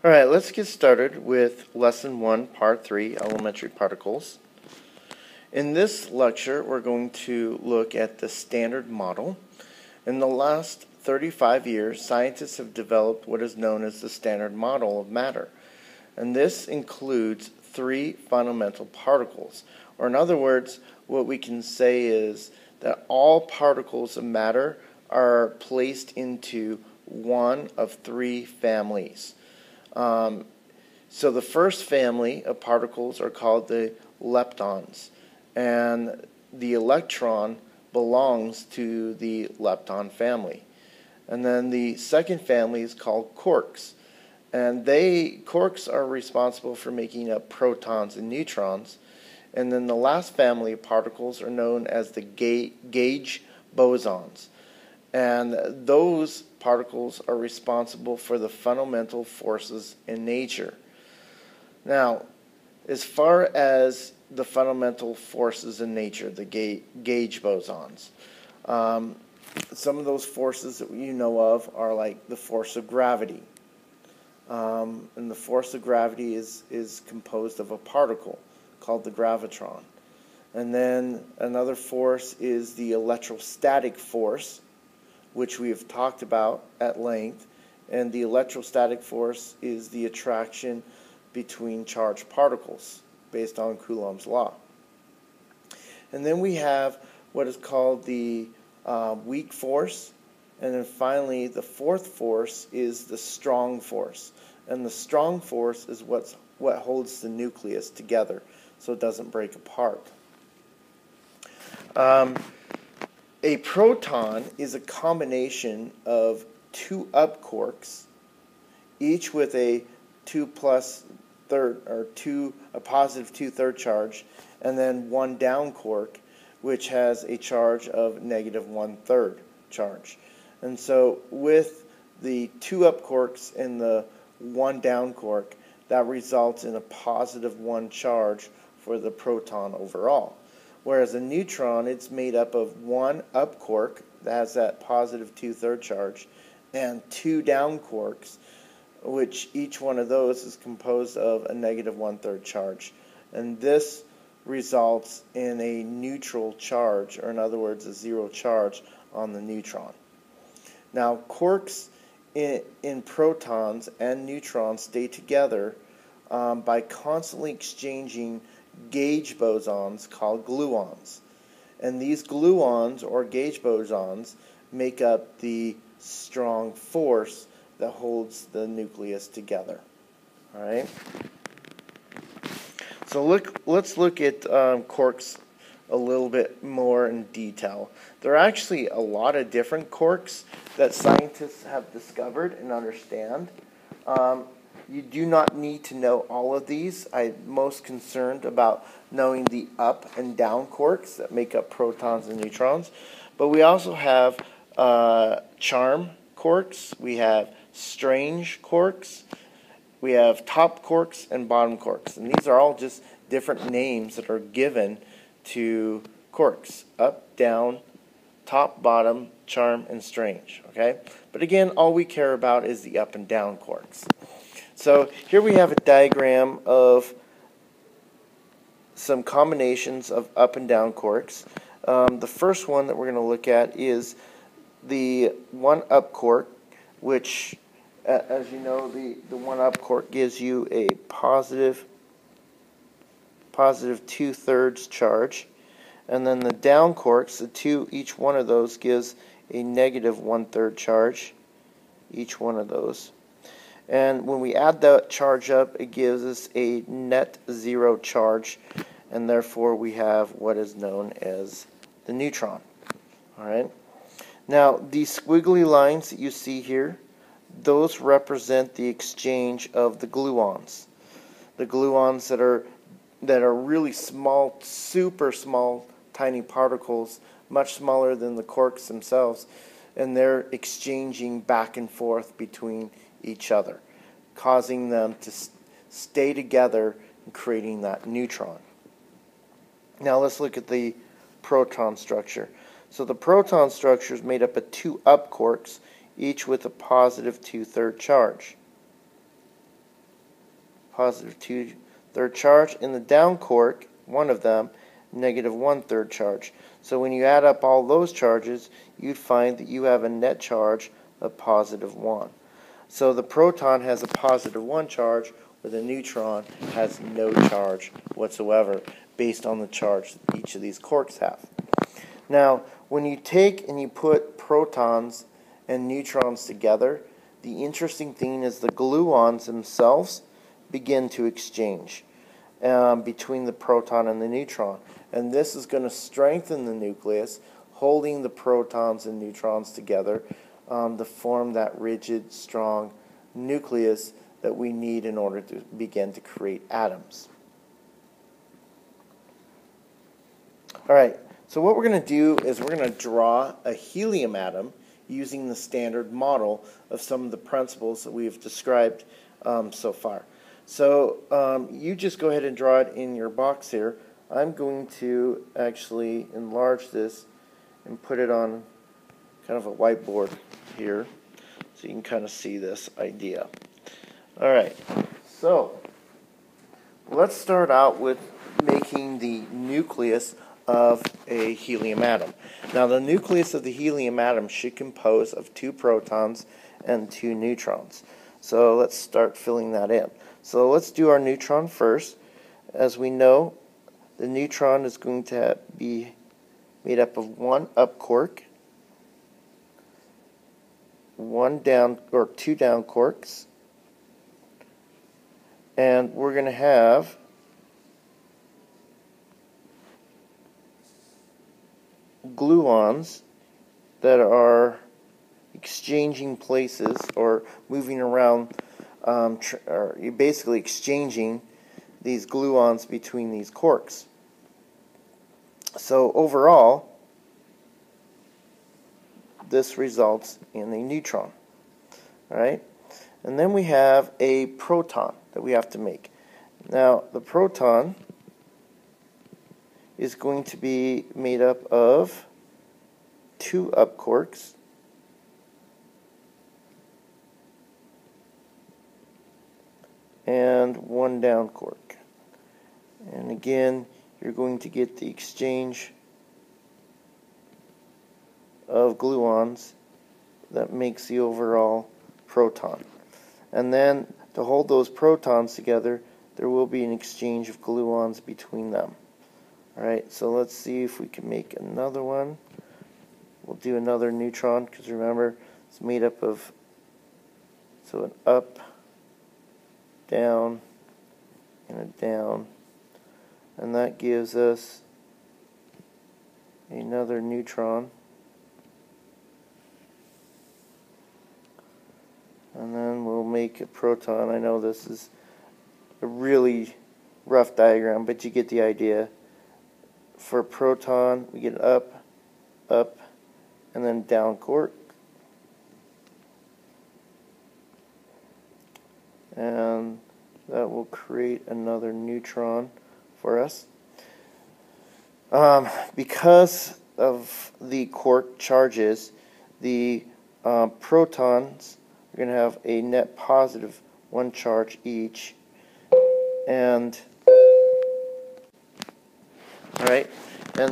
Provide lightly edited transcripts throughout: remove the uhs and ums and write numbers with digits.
Alright, let's get started with Lesson 1, Part 3, Elementary Particles. In this lecture, we're going to look at the Standard Model. In the last 35 years, scientists have developed what is known as the Standard Model of matter. And this includes 3 fundamental particles. Or in other words, what we can say is that all particles of matter are placed into one of 3 families. So the first family of particles are called the leptons, and the electron belongs to the lepton family. And then the second family is called quarks, and quarks are responsible for making up protons and neutrons. And then the last family of particles are known as the gauge bosons. And those particles are responsible for the fundamental forces in nature. Now, as far as the fundamental forces in nature, the gauge bosons, some of those forces that you know of are like the force of gravity. And the force of gravity is composed of a particle called the gravitron. And then another force is the electrostatic force, which we have talked about at length, and the electrostatic force is the attraction between charged particles based on Coulomb's law. And then we have what is called the weak force, and then finally the fourth force is the strong force. And the strong force is what holds the nucleus together so it doesn't break apart. A proton is a combination of 2 up quarks, each with a positive 2/3 charge, and then 1 down quark, which has a charge of negative 1/3 charge. And so with the 2 up quarks and the 1 down quark, that results in a positive 1 charge for the proton overall. Whereas a neutron, it's made up of 1 up quark that has that positive 2/3 charge and 2 down quarks, which each one of those is composed of a negative 1/3 charge. And this results in a neutral charge, or in other words, a 0 charge on the neutron. Now, quarks in protons and neutrons stay together by constantly exchanging gauge bosons called gluons. And these gluons or gauge bosons make up the strong force that holds the nucleus together. All right. So let's look at quarks a little bit more in detail. There are actually a lot of different quarks that scientists have discovered and understand. You do not need to know all of these. I'm most concerned about knowing the up and down quarks that make up protons and neutrons. But we also have charm quarks, we have strange quarks, we have top quarks and bottom quarks. And these are all just different names that are given to quarks: up, down, top, bottom, charm, and strange. Okay? But again, all we care about is the up and down quarks. So here we have a diagram of some combinations of up and down quarks. The first one that we're going to look at is the 1 up quark, which, as you know, the 1 up quark gives you a positive 2/3 charge. And then the down quarks, each one of those gives a negative 1/3 charge, each one of those. And when we add that charge up, it gives us a net 0 charge, and therefore we have what is known as the neutron. All right. Now, these squiggly lines that you see here, those represent the exchange of the gluons. The gluons that are really small, super small, tiny particles, much smaller than the quarks themselves, and they're exchanging back and forth between each other, causing them to stay together and creating that neutron. Now let's look at the proton structure. So the proton structure is made up of 2 up quarks, each with a positive 2/3 charge. positive 2/3 charge. In the down quark, one of them, negative 1/3 charge. So when you add up all those charges, you'd find that you have a net charge of positive 1. So the proton has a positive 1 charge, where the neutron has no charge whatsoever, based on the charge that each of these quarks have. Now, when you take and you put protons and neutrons together, the interesting thing is the gluons themselves begin to exchange between the proton and the neutron. And this is going to strengthen the nucleus, holding the protons and neutrons together to form that rigid, strong nucleus that we need in order to begin to create atoms. Alright, so what we're going to do is we're going to draw a helium atom using the standard model of some of the principles that we've described so far. So you just go ahead and draw it in your box here. I'm going to actually enlarge this and put it on kind of a whiteboard here so you can kind of see this idea. Alright, so let's start out with making the nucleus of a helium atom. Now the nucleus of the helium atom should compose of 2 protons and 2 neutrons. So let's start filling that in. So let's do our neutron first. As we know, the neutron is going to be made up of 1 up quark, 2 down quarks, and we're going to have gluons that are exchanging places or moving around, or you're basically exchanging these gluons between these quarks. So overall, this results in a neutron. Alright? And then we have a proton that we have to make. Now, the proton is going to be made up of 2 up quarks and 1 down quark. And again, you're going to get the exchange of gluons that makes the overall proton. And then to hold those protons together, there will be an exchange of gluons between them. Alright, so let's see if we can make another one. We'll do another neutron, because remember, it's made up of, so an up, down, and a down. And that gives us another neutron. And then we'll make a proton. I know this is a really rough diagram, but you get the idea. For a proton, we get up, up, and then down quark. And that will create another neutron for us. Because of the quark charges, the protons are going to have a net positive 1 charge each. And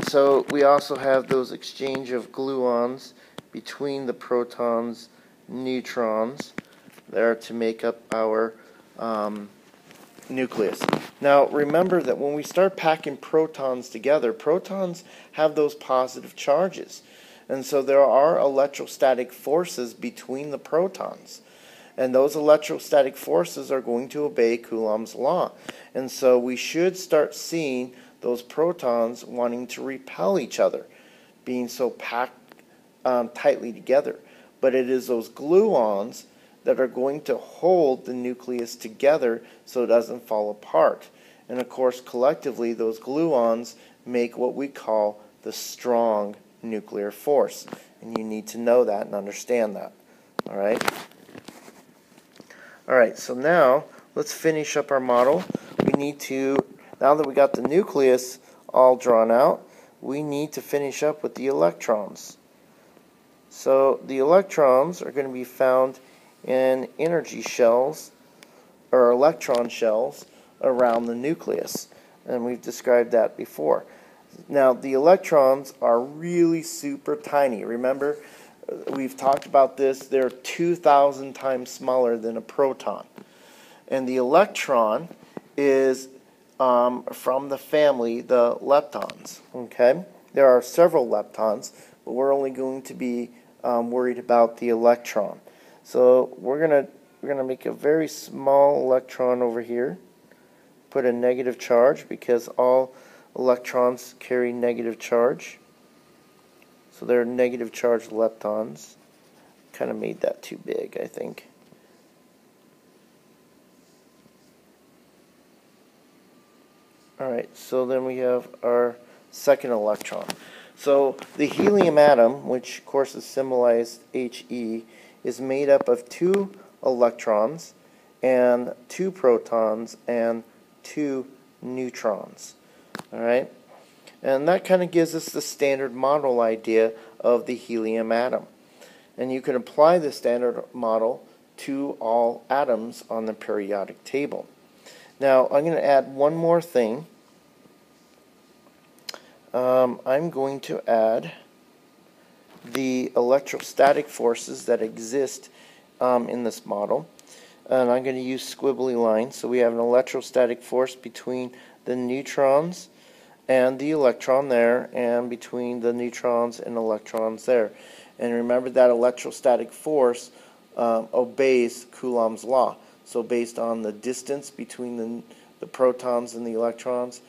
so we also have those exchange of gluons between the protons, neutrons, there to make up our nucleus. Now remember that when we start packing protons together, protons have those positive charges. And so there are electrostatic forces between the protons. And those electrostatic forces are going to obey Coulomb's law. And so we should start seeing those protons wanting to repel each other, being so packed tightly together. But it is those gluons that are going to hold the nucleus together so it doesn't fall apart. And of course, collectively, those gluons make what we call the strong nuclear force. And you need to know that and understand that. Alright? Alright, so now let's finish up our model. We need to, now that we got the nucleus all drawn out, we need to finish up with the electrons. So the electrons are going to be found in energy shells or electron shells around the nucleus, and we've described that before. Now, the electrons are really super tiny. Remember, we've talked about this. They're 2,000 times smaller than a proton. And the electron is from the family, the leptons. Okay? There are several leptons, but we're only going to be worried about the electron. So we're gonna make a very small electron over here. Put a negative charge because all electrons carry negative charge. So they're negative charged leptons. Kind of made that too big, I think. Alright, so then we have our second electron. So the helium atom, which of course is symbolized He, is made up of 2 electrons and 2 protons and 2 neutrons. Alright? And that kind of gives us the standard model idea of the helium atom. And you can apply the standard model to all atoms on the periodic table. Now, I'm going to add one more thing. I'm going to add the electrostatic forces that exist in this model. And I'm going to use squiggly lines. So we have an electrostatic force between the neutrons and the electron there, and between the neutrons and electrons there. And remember that electrostatic force obeys Coulomb's law. So based on the distance between the protons and the electrons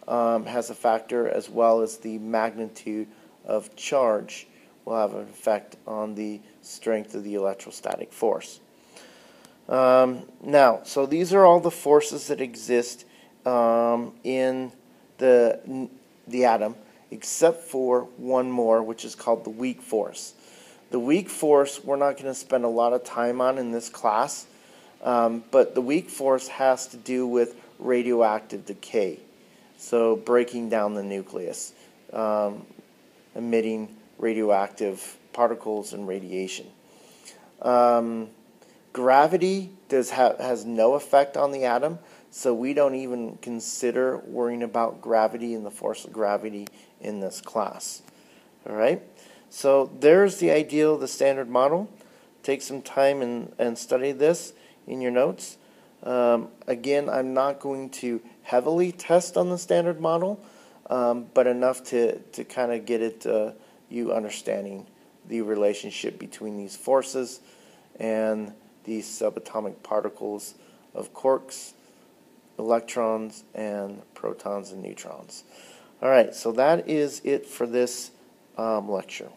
has a factor, as well as the magnitude of charge will have an effect on the strength of the electrostatic force. Now, so these are all the forces that exist in the atom, except for one more, which is called the weak force. The weak force we're not going to spend a lot of time on in this class, but the weak force has to do with radioactive decay, so breaking down the nucleus, emitting radioactive particles and radiation. Gravity has no effect on the atom, so we don't even consider worrying about gravity and the force of gravity in this class. Alright, so there's the ideal, the standard model. Take some time and study this in your notes. Again, I'm not going to heavily test on the standard model, but enough to kind of get it you understanding the relationship between these forces and these subatomic particles of quarks, electrons, and protons and neutrons. Alright, so that is it for this lecture.